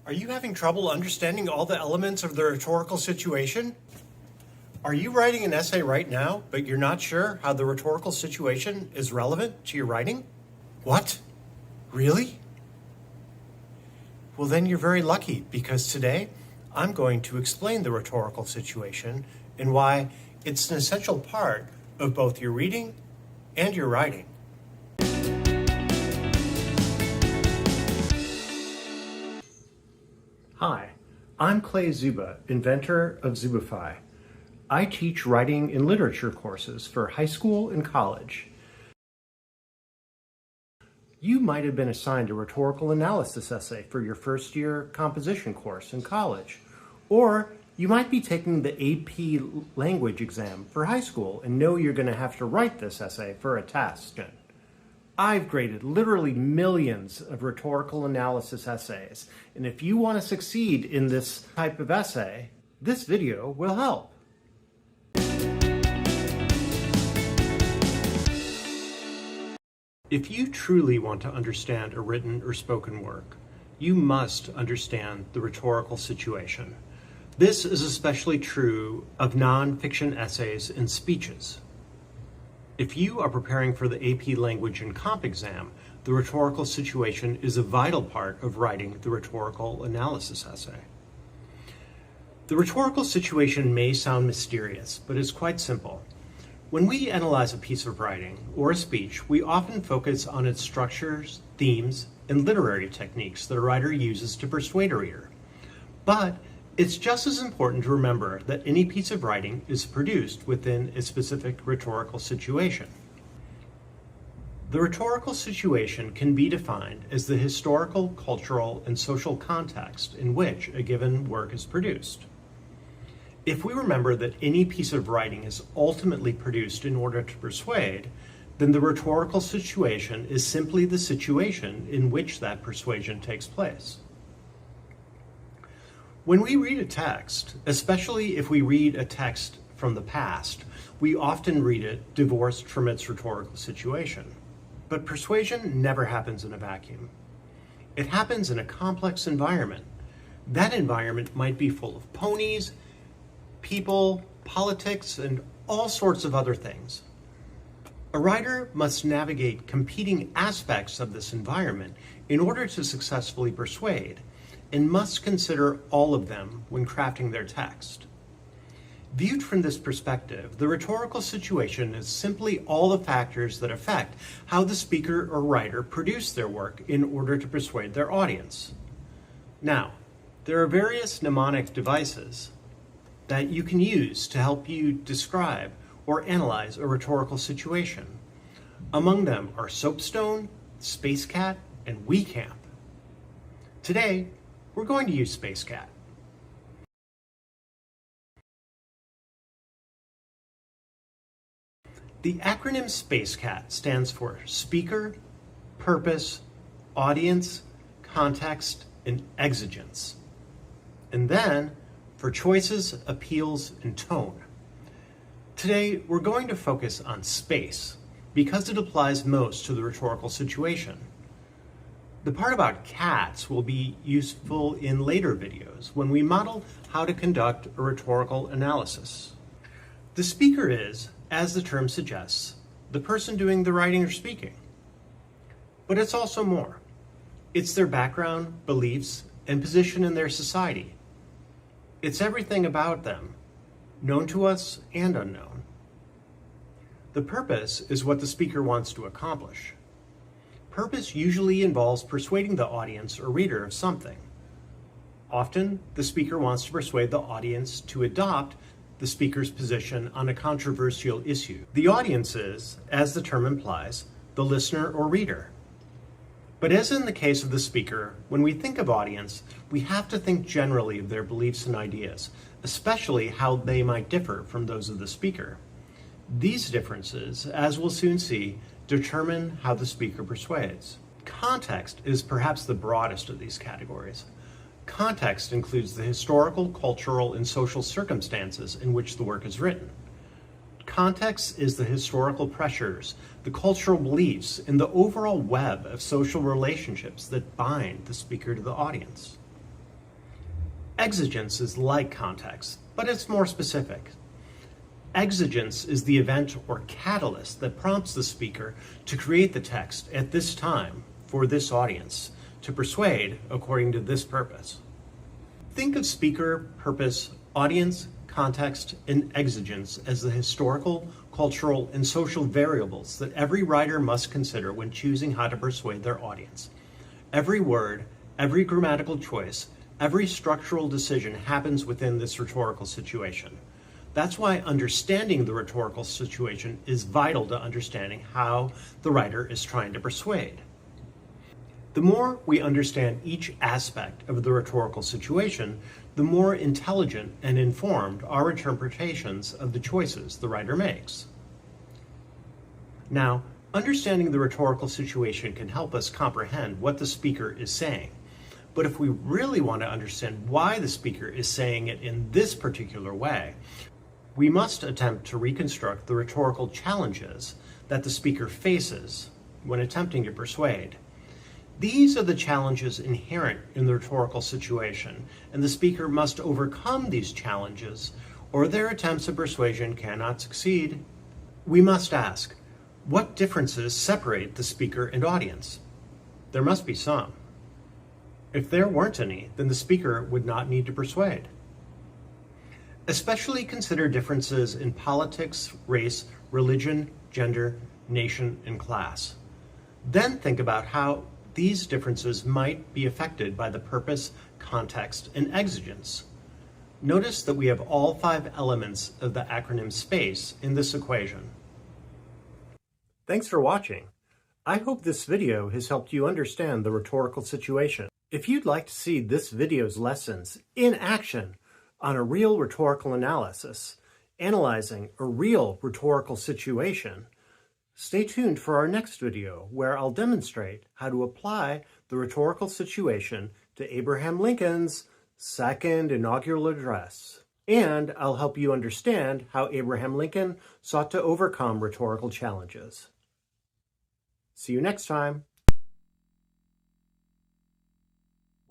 Are you having trouble understanding all the elements of the rhetorical situation? Are you writing an essay right now, but you're not sure how the rhetorical situation is relevant to your writing? What? Really? Well, then you're very lucky, because today I'm going to explain the rhetorical situation and why it's an essential part of both your reading and your writing. Hi, I'm Clay Zuba, inventor of Zubify. I teach writing and literature courses for high school and college. You might have been assigned a rhetorical analysis essay for your first year composition course in college, or you might be taking the AP language exam for high school and know you're going to have to write this essay for a test. I've graded literally millions of rhetorical analysis essays, and if you want to succeed in this type of essay, this video will help. If you truly want to understand a written or spoken work, you must understand the rhetorical situation. This is especially true of non-fiction essays and speeches. If you are preparing for the AP Language and Comp exam, the rhetorical situation is a vital part of writing the rhetorical analysis essay. The rhetorical situation may sound mysterious, but it's quite simple. When we analyze a piece of writing or a speech, we often focus on its structures, themes, and literary techniques that a writer uses to persuade a reader. But it's just as important to remember that any piece of writing is produced within a specific rhetorical situation. The rhetorical situation can be defined as the historical, cultural, and social context in which a given work is produced. If we remember that any piece of writing is ultimately produced in order to persuade, then the rhetorical situation is simply the situation in which that persuasion takes place. When we read a text, especially if we read a text from the past, we often read it divorced from its rhetorical situation. But persuasion never happens in a vacuum. It happens in a complex environment. That environment might be full of ponies, people, politics, and all sorts of other things. A writer must navigate competing aspects of this environment in order to successfully persuade, and must consider all of them when crafting their text. Viewed from this perspective, the rhetorical situation is simply all the factors that affect how the speaker or writer produce their work in order to persuade their audience. Now, there are various mnemonic devices that you can use to help you describe or analyze a rhetorical situation. Among them are Soapstone, Space Cat, and WeCamp. Today, we're going to use Space Cat. The acronym Space Cat stands for Speaker, Purpose, Audience, Context, and Exigence. And then for Choices, Appeals, and Tone. Today, we're going to focus on space because it applies most to the rhetorical situation. The part about cats will be useful in later videos when we model how to conduct a rhetorical analysis. The speaker is, as the term suggests, the person doing the writing or speaking. But it's also more. It's their background, beliefs, and position in their society. It's everything about them, known to us and unknown. The purpose is what the speaker wants to accomplish. Purpose usually involves persuading the audience or reader of something. Often, the speaker wants to persuade the audience to adopt the speaker's position on a controversial issue. The audience is, as the term implies, the listener or reader. But as in the case of the speaker, when we think of audience, we have to think generally of their beliefs and ideas, especially how they might differ from those of the speaker. These differences, as we'll soon see, determine how the speaker persuades. Context is perhaps the broadest of these categories. Context includes the historical, cultural, and social circumstances in which the work is written. Context is the historical pressures, the cultural beliefs, and the overall web of social relationships that bind the speaker to the audience. Exigence is like context, but it's more specific. Exigence is the event or catalyst that prompts the speaker to create the text at this time for this audience, to persuade according to this purpose. Think of speaker, purpose, audience, context, and exigence as the historical, cultural, and social variables that every writer must consider when choosing how to persuade their audience. Every word, every grammatical choice, every structural decision happens within this rhetorical situation. That's why understanding the rhetorical situation is vital to understanding how the writer is trying to persuade. The more we understand each aspect of the rhetorical situation, the more intelligent and informed our interpretations of the choices the writer makes. Now, understanding the rhetorical situation can help us comprehend what the speaker is saying. But if we really want to understand why the speaker is saying it in this particular way, we must attempt to reconstruct the rhetorical challenges that the speaker faces when attempting to persuade. These are the challenges inherent in the rhetorical situation, and the speaker must overcome these challenges, or their attempts at persuasion cannot succeed. We must ask, what differences separate the speaker and audience? There must be some. If there weren't any, then the speaker would not need to persuade. Especially consider differences in politics, race, religion, gender, nation, and class. Then think about how these differences might be affected by the purpose, context, and exigence. Notice that we have all 5 elements of the acronym SPACE in this equation. Thanks for watching. I hope this video has helped you understand the rhetorical situation. If you'd like to see this video's lessons in action on a real rhetorical analysis, analyzing a real rhetorical situation, stay tuned for our next video where I'll demonstrate how to apply the rhetorical situation to Abraham Lincoln's second inaugural address. And I'll help you understand how Abraham Lincoln sought to overcome rhetorical challenges. See you next time.